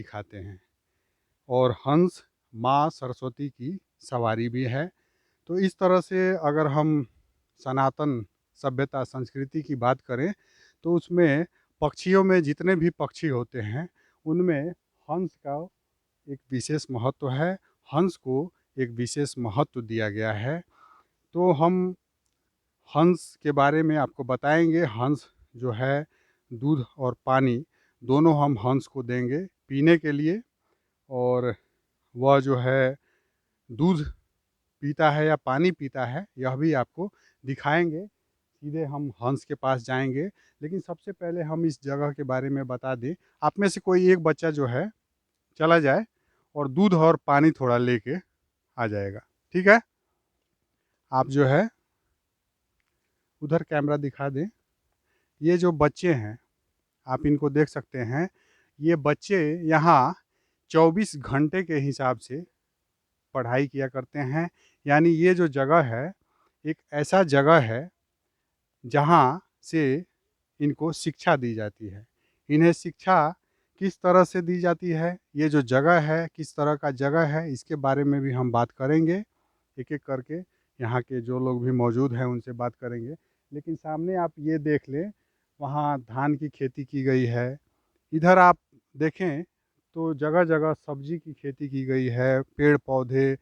दिखाते हैं। और हंस माँ सरस्वती की सवारी भी है। तो इस तरह से अगर हम सनातन सभ्यता संस्कृति की बात करें तो उसमें पक्षियों में जितने भी पक्षी होते हैं उनमें हंस का एक विशेष महत्व है। हंस को एक विशेष महत्व दिया गया है। तो हम हंस के बारे में आपको बताएंगे। हंस जो है दूध और पानी दोनों हम हंस को देंगे पीने के लिए। और वह जो है दूध पीता है या पानी पीता है यह भी आपको दिखाएंगे। सीधे हम हंस के पास जाएंगे। लेकिन सबसे पहले हम इस जगह के बारे में बता दें। आप में से कोई एक बच्चा जो है चला जाए और दूध और पानी थोड़ा लेके आ जाएगा। ठीक है, आप जो है उधर कैमरा दिखा दें। ये जो बच्चे हैं आप इनको देख सकते हैं। ये बच्चे यहाँ 24 घंटे के हिसाब से पढ़ाई किया करते हैं। यानी ये जो जगह है एक ऐसा जगह है जहाँ से इनको शिक्षा दी जाती है। इन्हें शिक्षा किस तरह से दी जाती है, ये जो जगह है किस तरह का जगह है, इसके बारे में भी हम बात करेंगे। एक एक करके यहाँ के जो लोग भी मौजूद हैं उनसे बात करेंगे। लेकिन सामने आप ये देख लें, वहाँ धान की खेती की गई है। इधर आप देखें तो जगह जगह सब्जी की खेती की गई है। पेड़ पौधे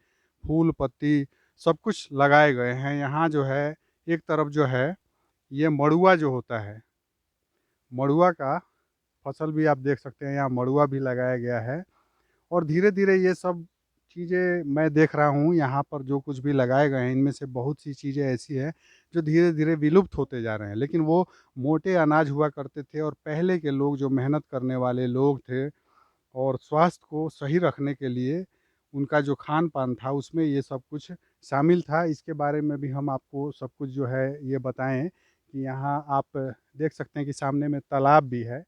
फूल पत्ती सब कुछ लगाए गए हैं। यहाँ जो है एक तरफ जो है ये मड़ुआ जो होता है, मड़ुआ का फसल भी आप देख सकते हैं। यहाँ मड़ुआ भी लगाया गया है। और धीरे धीरे ये सब चीज़ें मैं देख रहा हूँ यहाँ पर जो कुछ भी लगाए गए हैं इनमें से बहुत सी चीज़ें ऐसी हैं जो धीरे धीरे विलुप्त होते जा रहे हैं। लेकिन वो मोटे अनाज हुआ करते थे और पहले के लोग जो मेहनत करने वाले लोग थे और स्वास्थ्य को सही रखने के लिए उनका जो खान पान था उसमें ये सब कुछ शामिल था। इसके बारे में भी हम आपको सब कुछ जो है ये बताएं कि यहाँ आप देख सकते हैं कि सामने में तालाब भी है।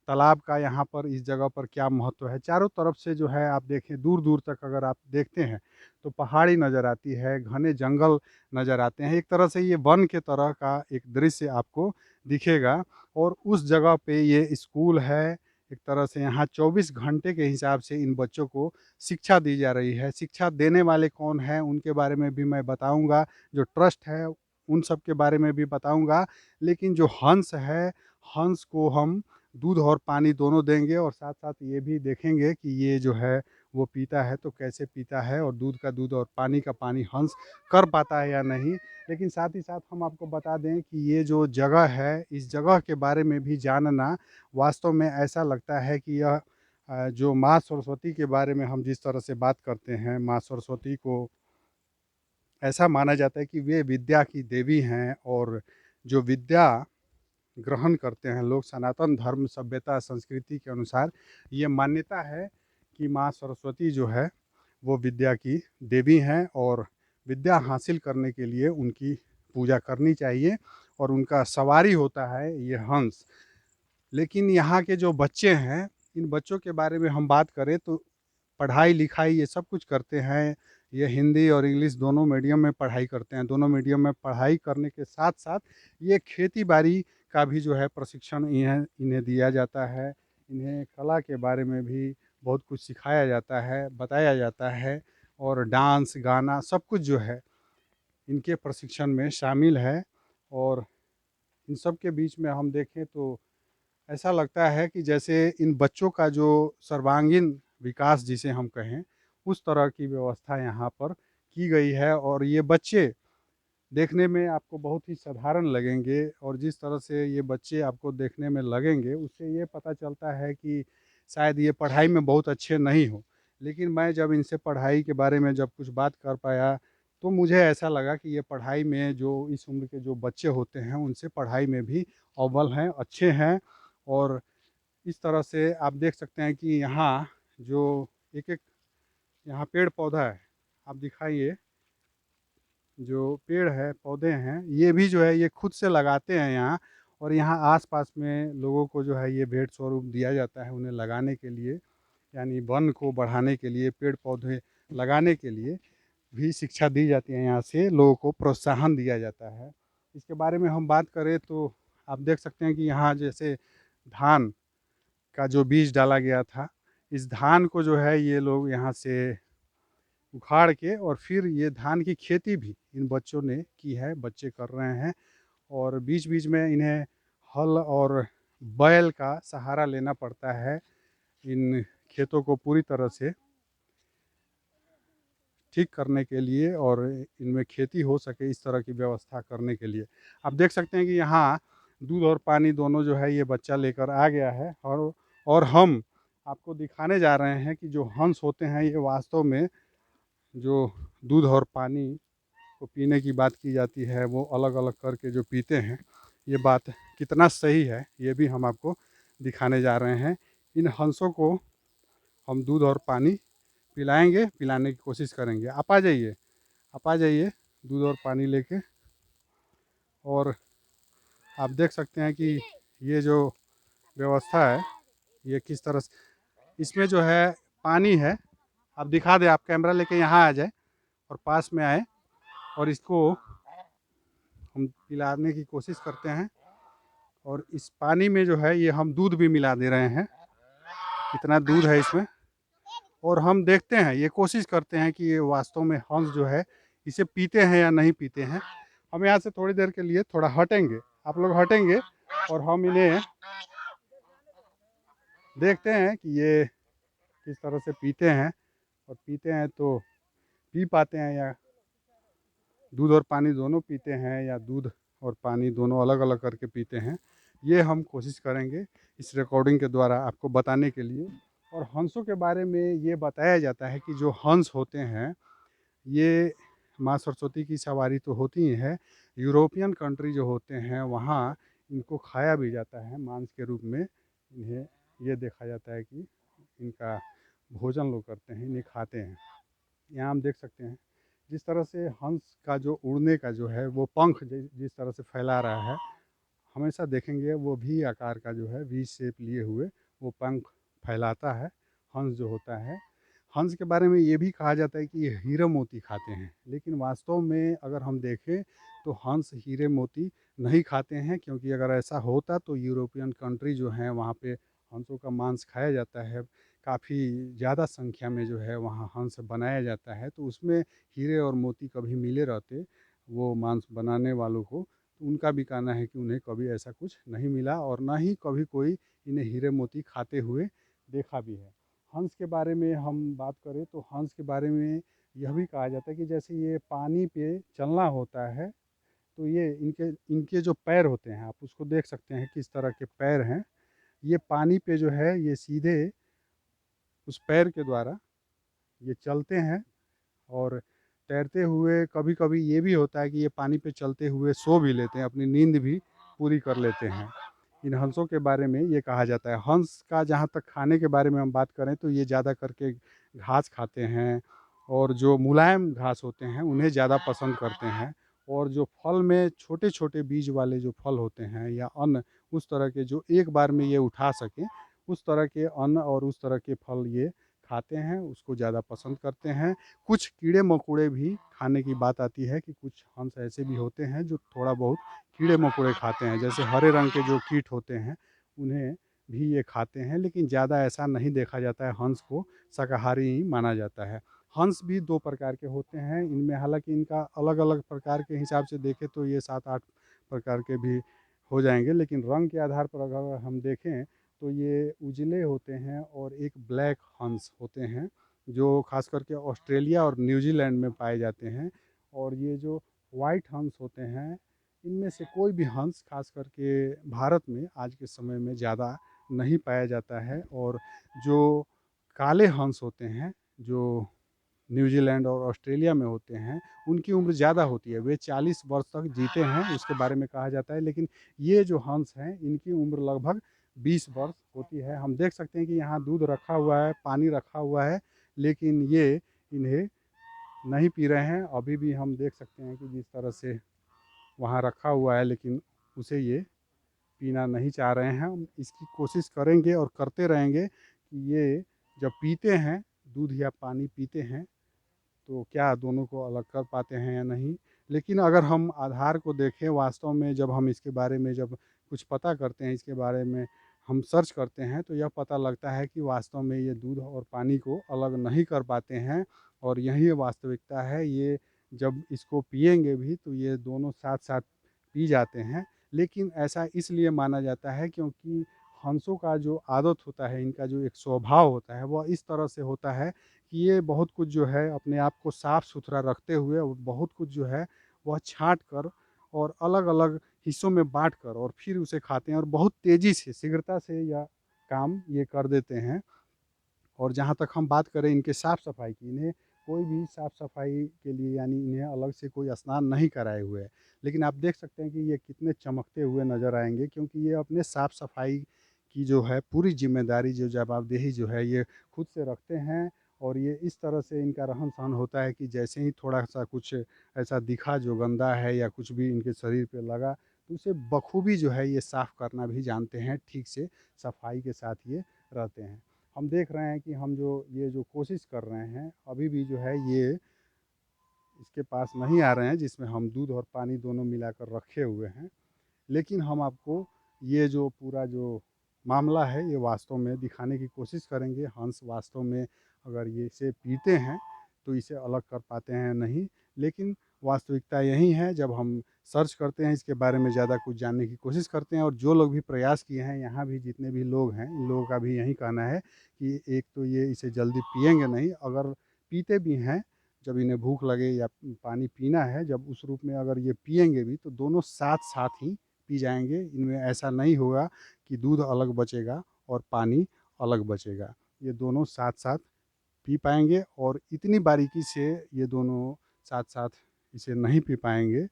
तालाब का यहाँ पर इस जगह पर क्या महत्व है, चारों तरफ से जो है आप देखें दूर दूर तक अगर आप देखते हैं तो पहाड़ी नज़र आती है, घने जंगल नज़र आते हैं। एक तरह से ये वन के तरह का एक दृश्य आपको दिखेगा। और उस जगह पे ये स्कूल है। एक तरह से यहाँ 24 घंटे के हिसाब से इन बच्चों को शिक्षा दी जा रही है। शिक्षा देने वाले कौन हैं उनके बारे में भी मैं बताऊँगा। जो ट्रस्ट है उन सब के बारे में भी बताऊँगा। लेकिन जो हंस है, हंस को हम दूध और पानी दोनों देंगे और साथ-साथ ये भी देखेंगे कि ये जो है वो पीता है तो कैसे पीता है और दूध का दूध और पानी का पानी हंस कर पाता है या नहीं। लेकिन साथ ही साथ हम आपको बता दें कि ये जो जगह है, इस जगह के बारे में भी जानना वास्तव में ऐसा लगता है कि यह जो माँ सरस्वती के बारे में हम जिस तरह से बात करते हैं, माँ सरस्वती को ऐसा माना जाता है कि वे विद्या की देवी हैं। और जो विद्या ग्रहण करते हैं लोग सनातन धर्म सभ्यता संस्कृति के अनुसार ये मान्यता है कि माँ सरस्वती जो है वो विद्या की देवी हैं और विद्या हासिल करने के लिए उनकी पूजा करनी चाहिए। और उनका सवारी होता है ये हंस। लेकिन यहाँ के जो बच्चे हैं इन बच्चों के बारे में हम बात करें तो पढ़ाई लिखाई ये सब कुछ करते हैं। ये हिंदी और इंग्लिश दोनों मीडियम में पढ़ाई करते हैं। दोनों मीडियम में पढ़ाई करने के साथ साथ ये खेती बाड़ी का भी जो है प्रशिक्षण इन्हें इन्हें दिया जाता है। इन्हें कला के बारे में भी बहुत कुछ सिखाया जाता है, बताया जाता है। और डांस गाना सब कुछ जो है इनके प्रशिक्षण में शामिल है। और इन सब के बीच में हम देखें तो ऐसा लगता है कि जैसे इन बच्चों का जो सर्वांगीण विकास जिसे हम कहें उस तरह की व्यवस्था यहाँ पर की गई है। और ये बच्चे देखने में आपको बहुत ही साधारण लगेंगे और जिस तरह से ये बच्चे आपको देखने में लगेंगे उससे ये पता चलता है कि शायद ये पढ़ाई में बहुत अच्छे नहीं हो। लेकिन मैं जब इनसे पढ़ाई के बारे में जब कुछ बात कर पाया तो मुझे ऐसा लगा कि ये पढ़ाई में जो इस उम्र के जो बच्चे होते हैं उनसे पढ़ाई में भी अव्वल हैं, अच्छे हैं। और इस तरह से आप देख सकते हैं कि यहाँ जो एक-एक यहाँ पेड़ पौधा है, आप दिखाइए जो पेड़ है, पौधे हैं, ये भी जो है ये खुद से लगाते हैं यहाँ। और यहाँ आस-पास में लोगों को जो है ये भेंट स्वरूप दिया जाता है उन्हें लगाने के लिए, यानी वन को बढ़ाने के लिए, पेड़ पौधे लगाने के लिए भी शिक्षा दी जाती है। यहाँ से लोगों को प्रोत्साहन दिया जाता है। इसके बारे में हम बात करें तो आप देख सकते हैं कि यहाँ जैसे धान का जो बीज डाला गया था इस धान को जो है ये लोग यहाँ से उखाड़ के और फिर ये धान की खेती भी इन बच्चों ने की है, बच्चे कर रहे हैं। और बीच-बीच में इन्हें हल और बैल का सहारा लेना पड़ता है इन खेतों को पूरी तरह से ठीक करने के लिए और इनमें खेती हो सके इस तरह की व्यवस्था करने के लिए। आप देख सकते हैं कि यहाँ दूध और पानी दोनों जो है ये बच्चा लेकर आ गया है और हम आपको दिखाने जा रहे हैं कि जो हंस होते हैं ये वास्तव में जो दूध और पानी को पीने की बात की जाती है वो अलग-अलग करके जो पीते हैं, ये बात कितना सही है, ये भी हम आपको दिखाने जा रहे हैं। इन हंसों को हम दूध और पानी पिलाएँगे, पिलाने की कोशिश करेंगे। आप आ जाइए दूध और पानी लेके। और आप देख सकते हैं कि ये जो व्यवस्था है, ये किस तरह से इसमें जो है पानी है। आप दिखा दें, आप कैमरा लेके यहाँ आ जाएँ और पास में आएँ और इसको हम पिलाने की कोशिश करते हैं। और इस पानी में जो है ये हम दूध भी मिला दे रहे हैं, इतना दूध है इसमें। और हम देखते हैं, ये कोशिश करते हैं कि ये वास्तव में हंस जो है इसे पीते हैं या नहीं पीते हैं। हम यहाँ से थोड़ी देर के लिए थोड़ा हटेंगे, आप लोग हटेंगे और हम इन्हें देखते हैं कि ये किस तरह से पीते हैं। और पीते हैं तो पी पाते हैं या दूध और पानी दोनों पीते हैं या दूध और पानी दोनों अलग-अलग करके पीते हैं। ये हम कोशिश करेंगे इस रिकॉर्डिंग के द्वारा आपको बताने के लिए। और हंसों के बारे में ये बताया जाता है कि जो हंस होते हैं, ये माँ सरस्वती की सवारी तो होती ही है, यूरोपियन कंट्री जो होते हैं वहाँ इनको खाया भी जाता है मांस के रूप में। इन्हें ये देखा जाता है कि इनका भोजन लोग करते हैं, इन्हें खाते हैं। यहाँ हम देख सकते हैं जिस तरह से हंस का जो उड़ने का जो है वो पंख जिस तरह से फैला रहा है, हमेशा देखेंगे वो वी आकार का जो है वी शेप लिए हुए वो पंख फैलाता है हंस जो होता है। हंस के बारे में ये भी कहा जाता है कि ये हीरे मोती खाते हैं, लेकिन वास्तव में अगर हम देखें तो हंस हीरे मोती नहीं खाते हैं, क्योंकि अगर ऐसा होता तो यूरोपियन कंट्री जो हैं वहाँ पे हंसों का मांस खाया जाता है। काफ़ी ज़्यादा संख्या में जो है वहाँ हंस बनाया जाता है, तो उसमें हीरे और मोती कभी मिले रहते वो मांस बनाने वालों को, तो उनका भी कहना है कि उन्हें कभी ऐसा कुछ नहीं मिला और ना ही कभी कोई इन्हें हीरे मोती खाते हुए देखा भी है। हंस के बारे में हम बात करें तो हंस के बारे में यह भी कहा जाता है कि जैसे ये पानी पे चलना होता है, तो ये इनके इनके जो पैर होते हैं, आप उसको देख सकते हैं किस तरह के पैर हैं। ये पानी पे जो है ये सीधे उस पैर के द्वारा ये चलते हैं और तैरते हुए कभी-कभी ये भी होता है कि ये पानी पे चलते हुए सो भी लेते हैं, अपनी नींद भी पूरी कर लेते हैं। इन हंसों के बारे में ये कहा जाता है। हंस का जहाँ तक खाने के बारे में हम बात करें तो ये ज़्यादा करके घास खाते हैं और जो मुलायम घास होते हैं उन्हें ज़्यादा पसंद करते हैं। और जो फल में छोटे-छोटे बीज वाले जो फल होते हैं या अन्न, उस तरह के जो एक बार में ये उठा सकें, उस तरह के अन्न और उस तरह के फल ये खाते हैं, उसको ज़्यादा पसंद करते हैं। कुछ कीड़े-मकोड़े भी खाने की बात आती है कि कुछ हंस ऐसे भी होते हैं जो थोड़ा बहुत कीड़े-मकोड़े खाते हैं, जैसे हरे रंग के जो कीट होते हैं, उन्हें भी ये खाते हैं, लेकिन ज़्यादा ऐसा नहीं देखा जाता है, हंस को शाकाहारी ही माना जाता है। हंस भी 2 प्रकार के होते हैं, इनमें हालाँकि इनका अलग-अलग प्रकार के हिसाब से देखें तो ये 7-8 प्रकार के भी हो जाएँगे, लेकिन रंग के आधार पर अगर हम देखें, तो ये उजले होते हैं और एक ब्लैक हंस होते हैं, जो ख़ास करके ऑस्ट्रेलिया और न्यूज़ीलैंड में पाए जाते हैं। और ये जो व्हाइट हंस होते हैं, इनमें से कोई भी हंस ख़ास करके भारत में आज के समय में ज़्यादा नहीं पाया जाता है। और जो काले हंस होते हैं, जो न्यूज़ीलैंड और ऑस्ट्रेलिया में होते हैं, उनकी उम्र ज़्यादा होती है, वे 40 वर्ष तक जीते हैं, उसके बारे में कहा जाता है। लेकिन ये जो हंस हैं, इनकी उम्र लगभग 20 वर्ष होती है। हम देख सकते हैं कि यहाँ दूध रखा हुआ है, पानी रखा हुआ है, लेकिन ये इन्हें नहीं पी रहे हैं। अभी भी हम देख सकते हैं कि जिस तरह से वहाँ रखा हुआ है, लेकिन उसे ये पीना नहीं चाह रहे हैं। हम इसकी कोशिश करेंगे और करते रहेंगे कि ये जब पीते हैं, दूध या पानी पीते हैं, तो क्या दोनों को अलग कर पाते हैं या नहीं। लेकिन अगर हम आधार को देखें, वास्तव में जब हम इसके बारे में जब कुछ पता करते हैं, इसके बारे में हम सर्च करते हैं तो यह पता लगता है कि वास्तव में ये दूध और पानी को अलग नहीं कर पाते हैं, और यही वास्तविकता है। ये जब इसको पिएँगे भी तो ये दोनों साथ-साथ पी जाते हैं। लेकिन ऐसा इसलिए माना जाता है क्योंकि हंसों का जो आदत होता है, इनका जो एक स्वभाव होता है, वह इस तरह से होता है कि ये बहुत कुछ जो है अपने आप को साफ-सुथरा रखते हुए और बहुत कुछ जो है वह छाँट कर और अलग-अलग हिस्सों में बाँट कर और फिर उसे खाते हैं, और बहुत तेज़ी से, शीघ्रता से यह काम ये कर देते हैं। और जहाँ तक हम बात करें इनके साफ़-सफ़ाई की, इन्हें कोई भी साफ़-सफ़ाई के लिए यानी इन्हें अलग से कोई स्नान नहीं कराए हुए है। लेकिन आप देख सकते हैं कि ये कितने चमकते हुए नज़र आएँगे, क्योंकि ये अपने साफ़-सफ़ाई की जो है पूरी ज़िम्मेदारी, जो जवाबदेही जो है ये खुद से रखते हैं। और ये इस तरह से इनका रहन-सहन होता है कि जैसे ही थोड़ा-सा कुछ ऐसा दिखा जो गंदा है या कुछ भी इनके शरीर पे लगा, तो उसे बखूबी जो है ये साफ़ करना भी जानते हैं, ठीक से सफ़ाई के साथ ये रहते हैं। हम देख रहे हैं कि हम जो ये जो कोशिश कर रहे हैं, अभी भी जो है ये इसके पास नहीं आ रहे हैं जिसमें हम दूध और पानी दोनों मिलाकर रखे हुए हैं। लेकिन हम आपको ये जो पूरा जो मामला है, ये वास्तव में दिखाने की कोशिश करेंगे। हंस वास्तव में अगर ये इसे पीते हैं, तो इसे अलग कर पाते हैं नहीं। लेकिन वास्तविकता यही है, जब हम सर्च करते हैं इसके बारे में, ज़्यादा कुछ जानने की कोशिश करते हैं, और जो लोग भी प्रयास किए हैं, यहाँ भी जितने भी लोग हैं, इन लोगों का भी यही कहना है कि एक तो ये इसे जल्दी पिएँगे नहीं, अगर पीते भी हैं, जब इन्हें भूख लगे या पानी पीना है, जब उस रूप में अगर ये पिएँगे भी, तो दोनों साथ-साथ ही पी जाएँगे। इनमें ऐसा नहीं होगा कि दूध अलग बचेगा और पानी अलग बचेगा। ये दोनों साथ-साथ पी पाएँगे, और इतनी बारीकी से ये दोनों साथ-साथ इसे नहीं पी पाएँगे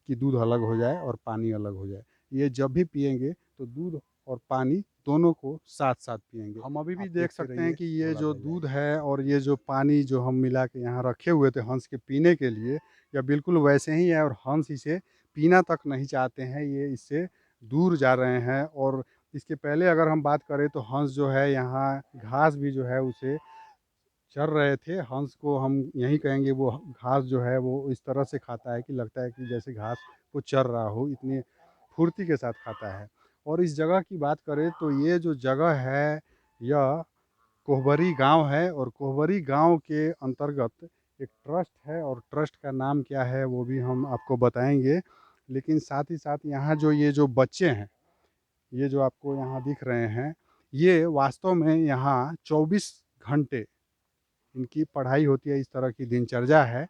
कि दूध अलग हो जाए और पानी अलग हो जाए। ये जब भी पिएँगे तो दूध और पानी दोनों को साथ-साथ पिएँगे। हम अभी भी आप देख देखते सकते हैं रहिए, कि ये थोड़ा जो रह दूध जाएगा। है और ये जो पानी जो हम मिला के यहाँ रखे हुए थे हंस के पीने के लिए, या बिल्कुल वैसे ही है, और हंस इसे पीना तक नहीं चाहते हैं, ये इससे दूर जा रहे हैं। और इसके पहले अगर हम बात करें तो हंस जो है यहाँ घास भी जो है उसे चर रहे थे। हंस को हम यही कहेंगे, वो घास जो है वो इस तरह से खाता है कि लगता है कि जैसे घास वो चर रहा हो, इतनी फुर्ती के साथ खाता है। और इस जगह की बात करें तो ये जो जगह है, यह कोहबरी गाँव है, और कोहबरी गाँव के अंतर्गत एक ट्रस्ट है, और ट्रस्ट का नाम क्या है वो भी हम आपको बताएँगे। लेकिन साथ ही साथ यहाँ जो ये जो बच्चे हैं, ये जो आपको यहाँ दिख रहे हैं, ये वास्तव में यहाँ 24 घंटे इनकी पढ़ाई होती है, इस तरह की दिनचर्या है।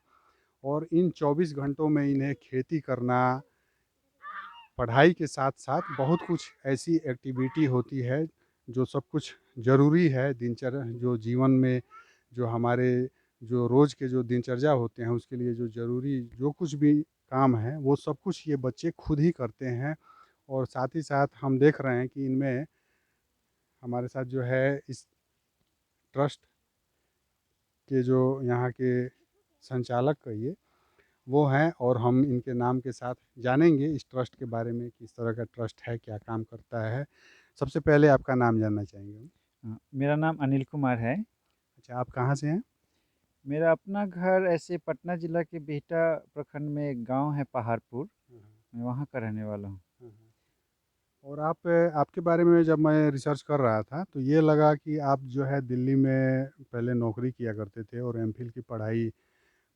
और इन 24 घंटों में इन्हें खेती करना, पढ़ाई के साथ-साथ बहुत कुछ ऐसी एक्टिविटी होती है, जो सब कुछ ज़रूरी है दिनचर्या जो जीवन में, जो हमारे जो रोज़ के जो दिनचर्या होते हैं, उसके लिए जो ज़रूरी जो कुछ भी काम है, वो सब कुछ ये बच्चे खुद ही करते हैं। और साथ ही साथ हम देख रहे हैं कि इनमें हमारे साथ जो है इस ट्रस्ट के जो यहाँ के संचालक कहिए, वो हैं, और हम इनके नाम के साथ जानेंगे इस ट्रस्ट के बारे में, किस तरह का ट्रस्ट है, क्या काम करता है। सबसे पहले आपका नाम जानना चाहेंगे हम। मेरा नाम अनिल कुमार है। अच्छा, आप कहाँ से हैं? मेरा अपना घर ऐसे पटना ज़िला के बिहटा प्रखंड में एक गाँव है पहाड़पुर, हाँ, हाँ, मैं वहाँ का रहने वाला हूँ। हाँ, हाँ। और आपके बारे में जब मैं रिसर्च कर रहा था, तो ये लगा कि आप जो है दिल्ली में पहले नौकरी किया करते थे, और एमफ़िल की पढ़ाई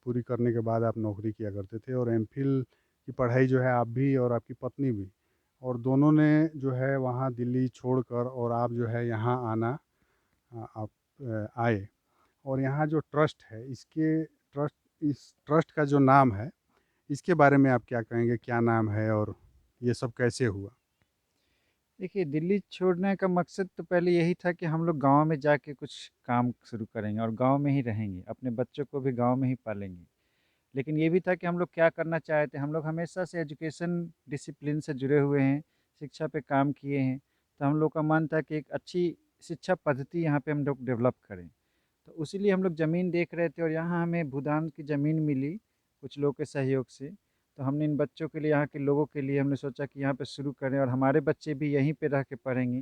पूरी करने के बाद आप नौकरी किया करते थे, और एमफ़िल की पढ़ाई जो है आप भी और आपकी पत्नी भी, और दोनों ने जो है वहाँ दिल्ली छोड़कर, और आप जो है यहाँ आना, आप आए। और यहाँ जो ट्रस्ट है, इस ट्रस्ट का जो नाम है, इसके बारे में आप क्या कहेंगे? क्या नाम है और ये सब कैसे हुआ? देखिए, दिल्ली छोड़ने का मकसद तो पहले यही था कि हम लोग गाँव में जाके कुछ काम शुरू करेंगे और गाँव में ही रहेंगे, अपने बच्चों को भी गाँव में ही पालेंगे। लेकिन ये भी था कि हम लोग क्या करना चाहते हैं, हम लोग हमेशा से एजुकेशन डिसिप्लिन से जुड़े हुए हैं, शिक्षा पे काम किए हैं। तो हम लोग का मन था कि एक अच्छी शिक्षा पद्धति यहाँ पे हम लोग डेवलप करें। तो उसीलिए हम लोग ज़मीन देख रहे थे और यहाँ हमें भूदान की ज़मीन मिली कुछ लोगों के सहयोग से। तो हमने इन बच्चों के लिए, यहाँ के लोगों के लिए हमने सोचा कि यहाँ पे शुरू करें और हमारे बच्चे भी यहीं पे रह के पढ़ेंगे,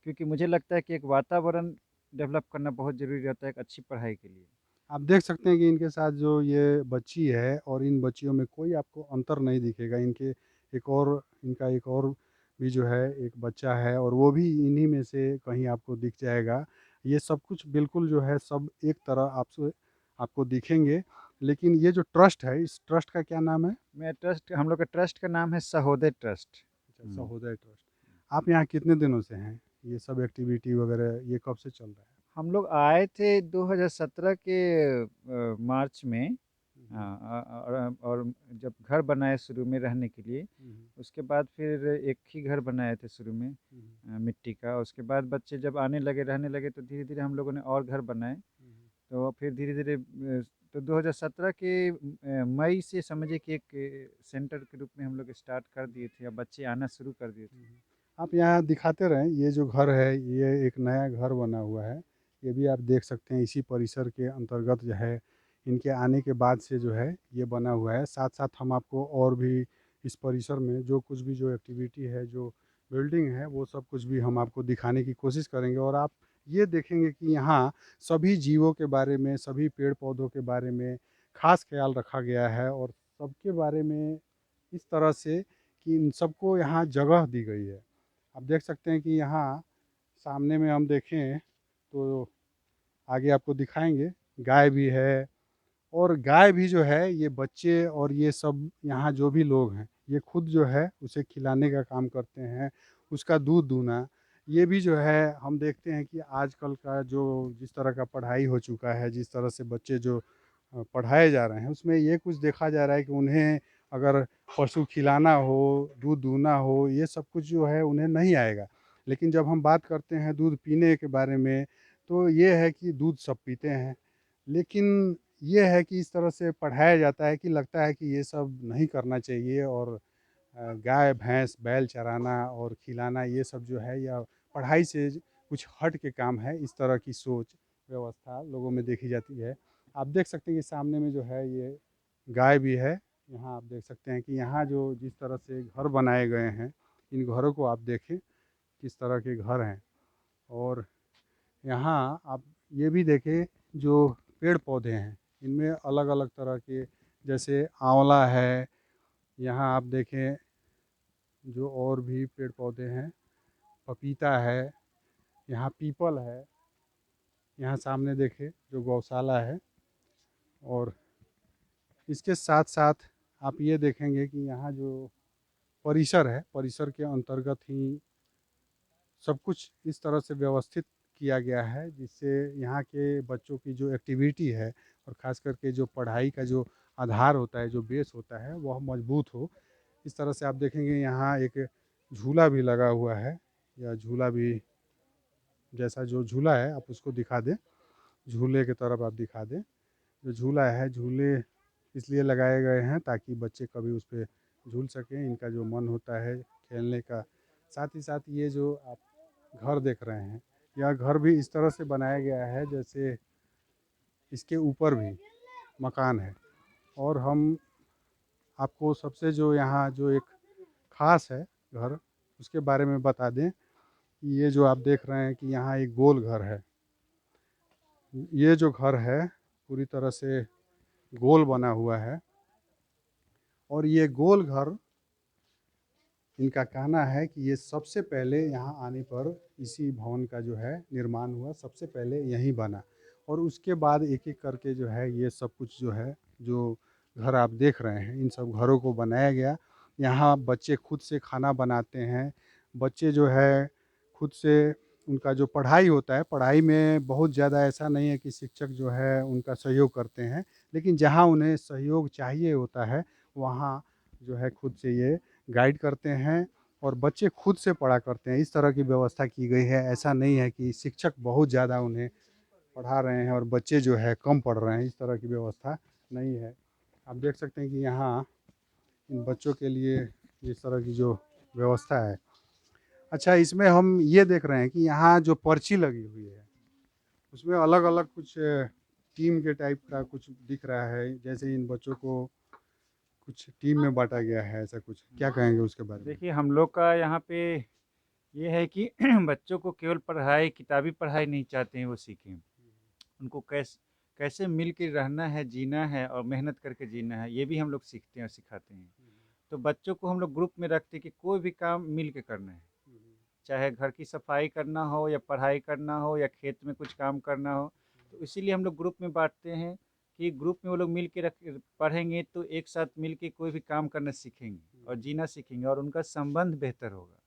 क्योंकि मुझे लगता है कि एक वातावरण डेवलप करना बहुत ज़रूरी रहता है एक अच्छी पढ़ाई के लिए। आप देख सकते हैं कि इनके साथ जो ये बच्ची है, और इन बच्चियों में कोई आपको अंतर नहीं दिखेगा। इनका एक और भी जो है एक बच्चा है और वो भी इन्हीं में से कहीं आपको दिख जाएगा। ये सब कुछ बिल्कुल जो है सब एक तरह आपसे आपको दिखेंगे। लेकिन ये जो ट्रस्ट है, इस ट्रस्ट का क्या नाम है? मैं ट्रस्ट हम लोग का ट्रस्ट का नाम है सहोदय ट्रस्ट। अच्छा, सहोदय ट्रस्ट। आप यहाँ कितने दिनों से हैं? ये सब एक्टिविटी वगैरह ये कब से चल रहा है? हम लोग आए थे 2017 के मार्च में। हुँ, हाँ, और जब घर बनाए शुरू में रहने के लिए, हुँ, उसके बाद फिर एक ही घर बनाए थे शुरू में, हुँ, मिट्टी का। उसके बाद बच्चे जब आने लगे, रहने लगे, तो धीरे-धीरे हम लोगों ने और घर बनाए। हुँ, तो फिर धीरे-धीरे तो 2017 के मई से समझिए कि एक सेंटर के रूप में हम लोग स्टार्ट कर दिए थे, और बच्चे आना शुरू कर दिए थे। हुँ। आप यहाँ दिखाते रहें, ये जो घर है, ये एक नया घर बना हुआ है। ये भी आप देख सकते हैं इसी परिसर के अंतर्गत जो है, इनके आने के बाद से जो है ये बना हुआ है। साथ-साथ हम आपको और भी इस परिसर में जो कुछ भी जो एक्टिविटी है, जो बिल्डिंग है, वो सब कुछ भी हम आपको दिखाने की कोशिश करेंगे और आप ये देखेंगे कि यहाँ सभी जीवों के बारे में, सभी पेड़-पौधों के बारे में ख़ास ख़्याल रखा गया है और सबके बारे में इस तरह से कि इन सबको यहाँ जगह दी गई है। आप देख सकते हैं कि यहाँ सामने में हम देखें तो आगे आपको दिखाएँगे, गाय भी है और गाय भी जो है ये बच्चे और ये सब यहाँ जो भी लोग हैं, ये खुद जो है उसे खिलाने का काम करते हैं, उसका दूध दूहना, ये भी जो है हम देखते हैं कि आजकल का जो जिस तरह का पढ़ाई हो चुका है, जिस तरह से बच्चे जो पढ़ाए जा रहे हैं, उसमें ये कुछ देखा जा रहा है कि उन्हें अगर पशु खिलाना हो, दूध दूहना हो, ये सब कुछ जो है उन्हें नहीं आएगा। लेकिन जब हम बात करते हैं दूध पीने के बारे में, तो ये है कि दूध सब पीते हैं। लेकिन ये है कि इस तरह से पढ़ाया जाता है कि लगता है कि ये सब नहीं करना चाहिए और गाय, भैंस, बैल चराना और खिलाना ये सब जो है या पढ़ाई से कुछ हट के काम है, इस तरह की सोच, व्यवस्था लोगों में देखी जाती है। आप देख सकते हैं कि सामने में जो है ये गाय भी है। यहाँ आप देख सकते हैं कि यहाँ जो जिस तरह से घर बनाए गए हैं, इन घरों को आप देखें, किस तरह के घर हैं और यहाँ आप ये भी देखें जो पेड़-पौधे हैं, इनमें अलग-अलग तरह के जैसे आँवला है, यहाँ आप देखें जो और भी पेड़-पौधे हैं, पपीता है, यहाँ पीपल है, यहाँ सामने देखें जो गौशाला है और इसके साथ-साथ आप ये देखेंगे कि यहाँ जो परिसर है, परिसर के अंतर्गत ही सब कुछ इस तरह से व्यवस्थित किया गया है जिससे यहाँ के बच्चों की जो एक्टिविटी है और ख़ास करके जो पढ़ाई का जो आधार होता है, जो बेस होता है, वह मजबूत हो। इस तरह से आप देखेंगे यहाँ एक झूला भी लगा हुआ है या झूला भी जैसा जो झूला है आप उसको दिखा दें, झूले की तरफ आप दिखा दें। जो झूला है, झूले इसलिए लगाए गए हैं ताकि बच्चे कभी उस पे झूल सकें, इनका जो मन होता है खेलने का। साथ ही साथ ये जो आप घर देख रहे हैं, यह घर भी इस तरह से बनाया गया है जैसे इसके ऊपर भी मकान है और हम आपको सबसे जो यहाँ जो एक ख़ास है घर, उसके बारे में बता दें कि ये जो आप देख रहे हैं कि यहाँ एक गोल घर है। ये जो घर है, पूरी तरह से गोल बना हुआ है और ये गोल घर इनका कहना है कि ये सबसे पहले यहाँ आने पर इसी भवन का जो है निर्माण हुआ, सबसे पहले यहीं बना और उसके बाद एक-एक करके जो है ये सब कुछ जो है, जो घर आप देख रहे हैं, इन सब घरों को बनाया गया। यहाँ बच्चे खुद से खाना बनाते हैं, बच्चे जो है खुद से उनका जो पढ़ाई होता है, पढ़ाई में बहुत ज़्यादा ऐसा नहीं है कि शिक्षक जो है उनका सहयोग करते हैं, लेकिन जहाँ उन्हें सहयोग चाहिए होता है, वहाँ जो है खुद से ये गाइड करते हैं और बच्चे खुद से पढ़ा करते हैं। इस तरह की व्यवस्था की गई है, ऐसा नहीं है कि शिक्षक बहुत ज़्यादा उन्हें पढ़ा रहे हैं और बच्चे जो है कम पढ़ रहे हैं, इस तरह की व्यवस्था नहीं है। आप देख सकते हैं कि यहाँ इन बच्चों के लिए इस तरह की जो व्यवस्था है। अच्छा, इसमें हम ये देख रहे हैं कि यहाँ जो पर्ची लगी हुई है, उसमें अलग-अलग कुछ टीम के टाइप का कुछ दिख रहा है, जैसे इन बच्चों को कुछ टीम में बाँटा गया है, ऐसा कुछ। क्या कहेंगे उसके बारे में? देखिए, हम लोग का यहाँ पे ये है कि बच्चों को केवल पढ़ाई, किताबी पढ़ाई नहीं चाहते हैं वो सीखें। उनको कैसे मिल के रहना है, जीना है और मेहनत करके जीना है, ये भी हम लोग सीखते हैं और सिखाते हैं। तो बच्चों को हम लोग ग्रुप में रखते हैं कि कोई भी काम मिल के करना है, चाहे घर की सफाई करना हो या पढ़ाई करना हो या खेत में कुछ काम करना हो। तो इसीलिए हम लोग ग्रुप में बाँटते हैं कि ग्रुप में वो लोग मिल के पढ़ेंगे तो एक साथ मिल के कोई भी काम करना सीखेंगे और जीना सीखेंगे और उनका संबंध बेहतर होगा।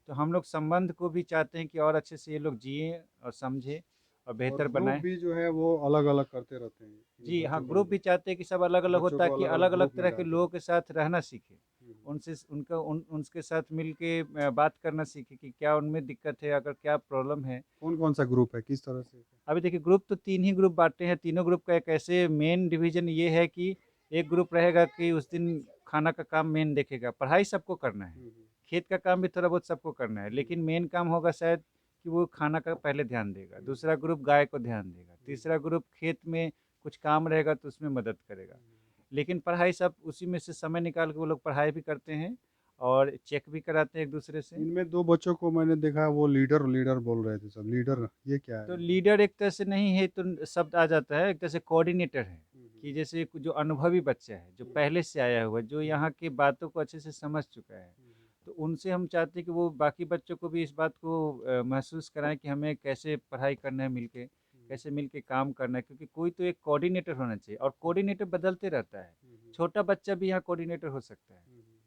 तो हम लोग संबंध को भी चाहते हैं कि और अच्छे से ये लोग जिएँ और समझें और और बेहतर ग्रुप बनाएँ। भी जो है वो अलग-अलग करते रहते हैं, इन जी हाँ, बच्चों को ग्रुप भी चाहते हैं कि सब अलग-अलग हो बच्चों को ताकि अलग-अलग अलग-अलग ग्रुप में तरह के डालते लोगों हैं। के साथ रहना सीखें। हुँ, हुँ। उनसे उनका उनके साथ मिल के बात करना सीखें कि क्या उनमें दिक्कत है, अगर क्या प्रॉब्लम है। कौन-कौन सा ग्रुप है? किस तरह से? अभी देखिए ग्रुप तो 3 ही ग्रुप बाँटे हैं, तीनों ग्रुप का एक ऐसे मेन डिवीज़न ये है कि एक ग्रुप रहेगा कि उस दिन खाना का काम मेन देखेगा, पढ़ाई सबको करना है, हुँ, हुँ। खेत का काम भी थोड़ा बहुत सबको करना है, हुँ, लेकिन मेन काम होगा शायद कि वो खाना का पहले ध्यान देगा, हुँ, दूसरा ग्रुप गाय को ध्यान देगा, हुँ, तीसरा ग्रुप खेत में कुछ काम रहेगा तो उसमें मदद करेगा। लेकिन पढ़ाई सब उसी में से समय निकाल के वो लोग पढ़ाई भी करते हैं और चेक भी कराते हैं एक-दूसरे से। इनमें 2 बच्चों को मैंने देखा वो लीडर लीडर बोल रहे थे सब, लीडर ये क्या है? तो लीडर एक तरह से नहीं है तो शब्द आ जाता है, एक तरह से कोऑर्डिनेटर है, हुँ, हुँ, कि जैसे जो अनुभवी बच्चा है, जो हुँ, पहले से आया हुआ है, जो हुँ, यहाँ की बातों को अच्छे से समझ चुका है। हुँ, तो उनसे हम चाहते हैं कि वो बाकी बच्चों को भी इस बात को महसूस कराएँ कि हमें कैसे पढ़ाई करना है मिल के, हुँ, कैसे मिल के काम करना है, क्योंकि कोई तो एक कोऑर्डिनेटर होना चाहिए और कोऑर्डिनेटर बदलते रहता है। हुँ, हुँ, छोटा बच्चा भी यहाँ कोऑर्डिनेटर हो सकता है। हुँ, हुँ।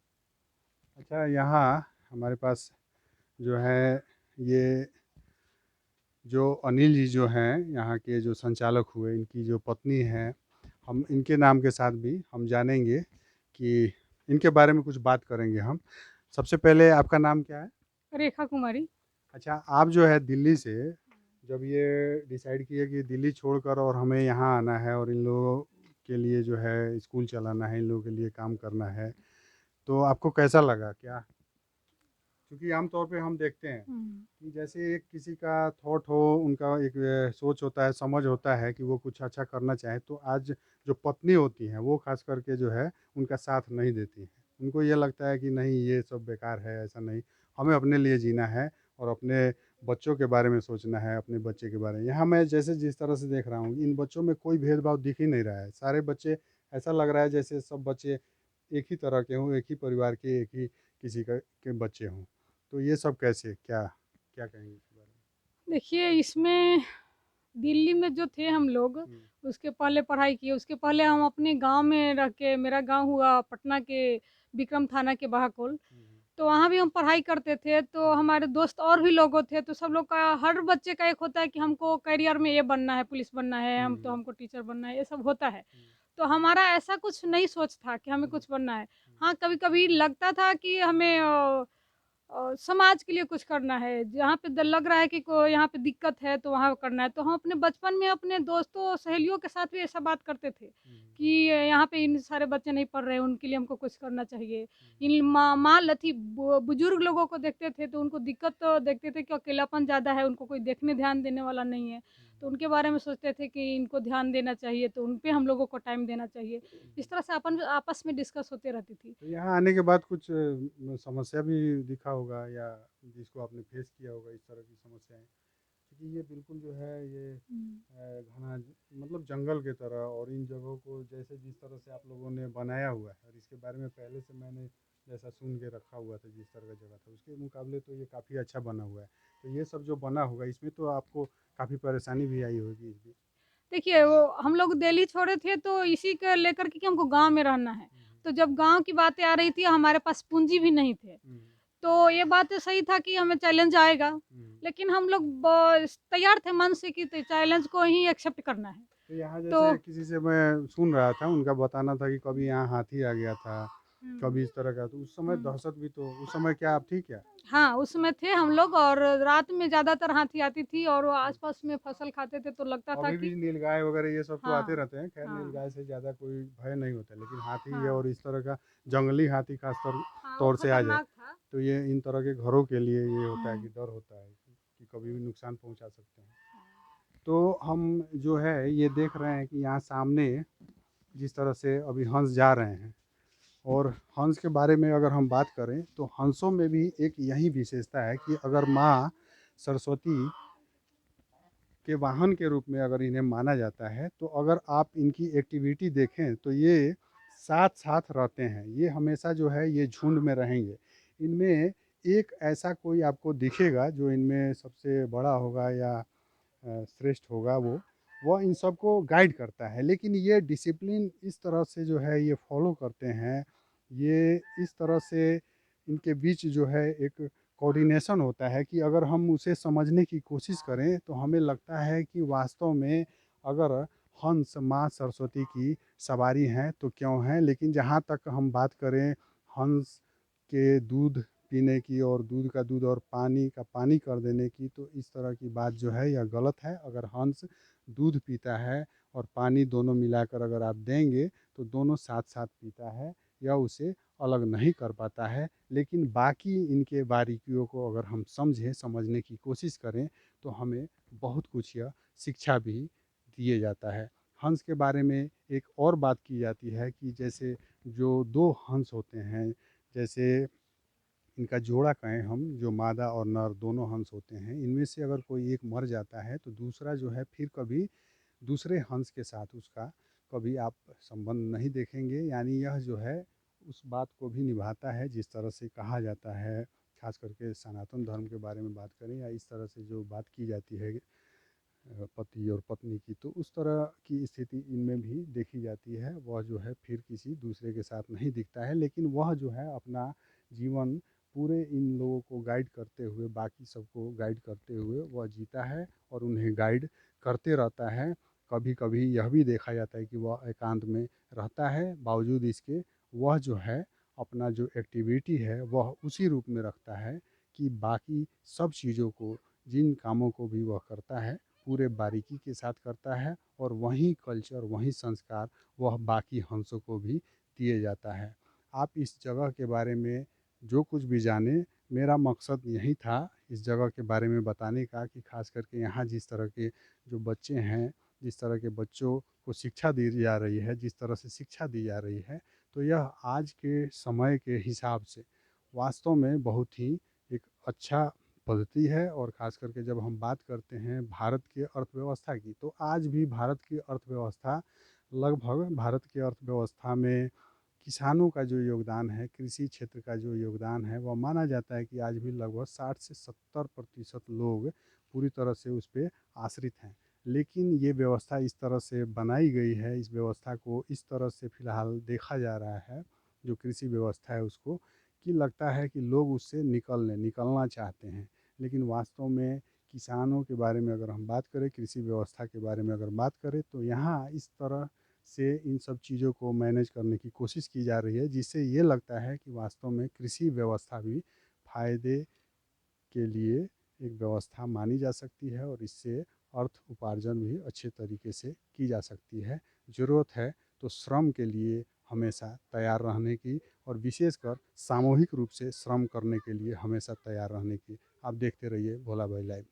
अच्छा, यहाँ हमारे पास जो है ये जो अनिल जी जो हैं, यहाँ के जो संचालक हुए, इनकी जो पत्नी हैं, हम इनके नाम के साथ भी हम जानेंगे कि इनके बारे में कुछ बात करेंगे हम। सबसे पहले आपका नाम क्या है? रेखा कुमारी। अच्छा, आप जो है दिल्ली से जब ये डिसाइड किए कि दिल्ली छोड़कर और हमें यहाँ आना है और इन लोगों के लिए जो है स्कूल चलाना है, इन लोगों के लिए काम करना है, तो आपको कैसा लगा? क्या क्योंकि आम तौर पे हम देखते हैं हुँ, कि जैसे एक किसी का थॉट हो, उनका एक सोच होता है, समझ होता है कि वो कुछ अच्छा करना चाहे, तो आज जो पत्नी होती हैं, वो ख़ास करके जो है, उनका साथ नहीं देती हैं। उनको ये लगता है कि नहीं, ये सब बेकार है, ऐसा नहीं, हमें अपने लिए जीना है और अपने बच्चों के बारे में सोचना है, अपने बच्चे के बारे में। यहाँ मैं जैसे जिस तरह से देख रहा हूँ, इन बच्चों में कोई भेदभाव दिख ही नहीं रहा है। सारे बच्चे ऐसा लग रहा है जैसे सब बच्चे एक ही तरह के हों, एक ही परिवार के, एक ही किसी का के बच्चे हों। तो ये सब कैसे? क्या क्या कहेंगे इसके बारे देखिए इसमें दिल्ली में जो थे हम लोग, में? उसके पहले पढ़ाई किए, उसके पहले हम अपने गाँव में रह के मेरा गाँव हुआ पटना के विक्रम थाना के बहाकोल, हुँ, तो वहाँ भी हम पढ़ाई करते थे, तो हमारे दोस्त और भी लोग थे, तो सब लोग का हर बच्चे का एक होता है कि हमको करियर में ये बनना है, पुलिस बनना है, हुँ, हुँ, हमको टीचर बनना है, ये सब होता है। हुँ, तो हमारा ऐसा कुछ नहीं सोच था कि हमें हुँ, कुछ बनना है। हुँ, हाँ, कभी-कभी लगता था कि हमें समाज के लिए कुछ करना है, जहाँ पे द लग रहा है कि को यहाँ पे दिक्कत है तो वहाँ करना है। तो हम अपने बचपन में अपने दोस्तों, सहेलियों के साथ भी ऐसा बात करते थे हुँ, कि यहाँ पे इन सारे बच्चे नहीं पढ़ रहे हैं, उनके लिए हमको कुछ करना चाहिए। हुँ, इन माँ माँ लथी बुजुर्ग लोगों को देखते थे तो उनको दिक्कत तो देखते थे कि अकेलापन ज़्यादा है, उनको कोई देखने ध्यान देने वाला नहीं है। तो उनके बारे में सोचते थे कि इनको ध्यान देना चाहिए, तो उन पे हम लोगों को टाइम देना चाहिए। हुँ। इस तरह से अपन आपस में डिस्कस होते रहती थी। तो यहाँ आने के बाद कुछ समस्या भी दिखा होगा या जिसको आपने फेस किया होगा इस तरह की समस्याएँ? क्योंकि ये बिल्कुल जो है ये हुँ। घना मतलब जंगल की तरह और इन जगहों को जैसे जिस तरह से आप लोगों ने बनाया हुआ है और इसके बारे में पहले से मैंने जैसा सुन के रखा हुआ था जिस तरह का जगह था उसके मुकाबले तो ये काफ़ी अच्छा बना हुआ है। तो ये सब जो बना होगा इसमें तो आपको काफ़ी परेशानी भी आई होगी इस बीच? देखिए, वो हम लोग दिल्ली छोड़े थे तो इसी को लेकर के कि हमको गाँव में रहना है। हुँ, तो जब गाँव की बातें आ रही थी हमारे पास पूँजी भी नहीं थे। हुँ, तो ये बात तो सही था कि हमें चैलेंज आएगा, हुँ। लेकिन हम लोग ब तैयार थे मन से कि त चैलेंज को ही एक्सेप्ट करना है। तो यहाँ तो जैसे किसी से मैं सुन रहा था, उनका बताना था कि कभी यहाँ हाथी आ गया था, हुँ, कभी इस तरह का, तो उस समय हुँ। दहशत भी तो उस समय क्या आप थी क्या? हाँ, उसमें थे हम लोग और रात में ज़्यादातर हाथी आती थी और वो हुँ। आस-पास में फसल खाते थे तो लगता था अभी भी कि नीलगाय वगैरह ये सब तो आते हाँ, रहते हैं, खैर हाँ, नीलगाय से ज़्यादा कोई भय नहीं होता है, लेकिन हाथी हाँ, और इस तरह का जंगली हाथी खास हाँ, वो तौर से आ जाए, खतरनाक था। तो ये इन तरह के घरों के लिए ये होता है कि हुँ, डर होता है कि कभी भी नुकसान पहुँचा सकते हैं। हाँ। तो हम जो है ये देख रहे हैं कि यहाँ सामने जिस तरह से अभी हंस जा रहे हैं और हंस के बारे में अगर हम बात करें तो हंसों में भी एक यही विशेषता है कि अगर माँ सरस्वती के वाहन के रूप में अगर इन्हें माना जाता है तो अगर आप इनकी एक्टिविटी देखें तो ये साथ-साथ रहते हैं। ये हमेशा जो है ये झुंड में रहेंगे। इनमें एक ऐसा कोई आपको दिखेगा जो इनमें सबसे बड़ा होगा या श्रेष्ठ होगा वो इन सबको गाइड करता है। लेकिन ये डिसिप्लिन इस तरह से जो है ये फॉलो करते हैं, ये इस तरह से इनके बीच जो है एक कोऑर्डिनेशन होता है कि अगर हम उसे समझने की कोशिश करें तो हमें लगता है कि वास्तव में अगर हंस माँ सरस्वती की सवारी हैं तो क्यों हैं, लेकिन जहाँ तक हम बात करें हंस के दूध पीने की और दूध का दूध और पानी का पानी कर देने की, तो इस तरह की बात जो है यह गलत है। अगर हंस दूध पीता है और पानी दोनों मिलाकर अगर आप देंगे तो दोनों साथ साथ पीता है, यह उसे अलग नहीं कर पाता है। लेकिन बाकी इनके बारीकियों को अगर हम समझें, समझने की कोशिश करें तो हमें बहुत कुछ यह शिक्षा भी दिए जाता है। हंस के बारे में एक और बात की जाती है कि जैसे जो दो हंस होते हैं, जैसे इनका जोड़ा कहें हम, जो मादा और नर दोनों हंस होते हैं, इनमें से अगर कोई एक मर जाता है तो दूसरा जो है फिर कभी दूसरे हंस के साथ उसका कभी आप संबंध नहीं देखेंगे। यानी यह जो है उस बात को भी निभाता है जिस तरह से कहा जाता है, खास करके सनातन धर्म के बारे में बात करें या इस तरह से जो बात की जाती है पति और पत्नी की, तो उस तरह की स्थिति इनमें भी देखी जाती है। वह जो है फिर किसी दूसरे के साथ नहीं दिखता है, लेकिन वह जो है अपना जीवन पूरे इन लोगों को गाइड करते हुए, बाकी सबको गाइड करते हुए वह जीता है और उन्हें गाइड करते रहता है। कभी कभी यह भी देखा जाता है कि वह एकांत में रहता है, बावजूद इसके वह जो है अपना जो एक्टिविटी है वह उसी रूप में रखता है कि बाकी सब चीज़ों को, जिन कामों को भी वह करता है पूरे बारीकी के साथ करता है, और वही कल्चर वही संस्कार वह बाकी हंसों को भी दिए जाता है। आप इस जगह के बारे में जो कुछ भी जाने, मेरा मकसद यही था इस जगह के बारे में बताने का कि खास करके यहाँ जिस तरह के जो बच्चे हैं, जिस तरह के बच्चों को शिक्षा दी जा रही है, जिस तरह से शिक्षा दी जा रही है, तो यह आज के समय के हिसाब से वास्तव में बहुत ही एक अच्छा पद्धति है। और ख़ास करके जब हम बात करते हैं भारत के अर्थव्यवस्था की, तो आज भी भारत की अर्थव्यवस्था लगभग भारत की अर्थव्यवस्था में किसानों का जो योगदान है, कृषि क्षेत्र का जो योगदान है, वह माना जाता है कि आज भी लगभग 60 से 70% लोग पूरी तरह से उस पे आश्रित हैं। लेकिन ये व्यवस्था इस तरह से बनाई गई है, इस व्यवस्था को इस तरह से फ़िलहाल देखा जा रहा है, जो कृषि व्यवस्था है उसको, कि लगता है कि लोग उससे निकलना चाहते हैं। लेकिन वास्तव में किसानों के बारे में अगर हम बात करें, कृषि व्यवस्था के बारे में अगर बात करें, तो यहाँ इस तरह से इन सब चीज़ों को मैनेज करने की कोशिश की जा रही है, जिससे ये लगता है कि वास्तव में कृषि व्यवस्था भी फ़ायदे के लिए एक व्यवस्था मानी जा सकती है और इससे अर्थ उपार्जन भी अच्छे तरीके से की जा सकती है। ज़रूरत है तो श्रम के लिए हमेशा तैयार रहने की, और विशेषकर सामूहिक रूप से श्रम करने के लिए हमेशा तैयार रहने की। आप देखते रहिए भोला भाई लाइव।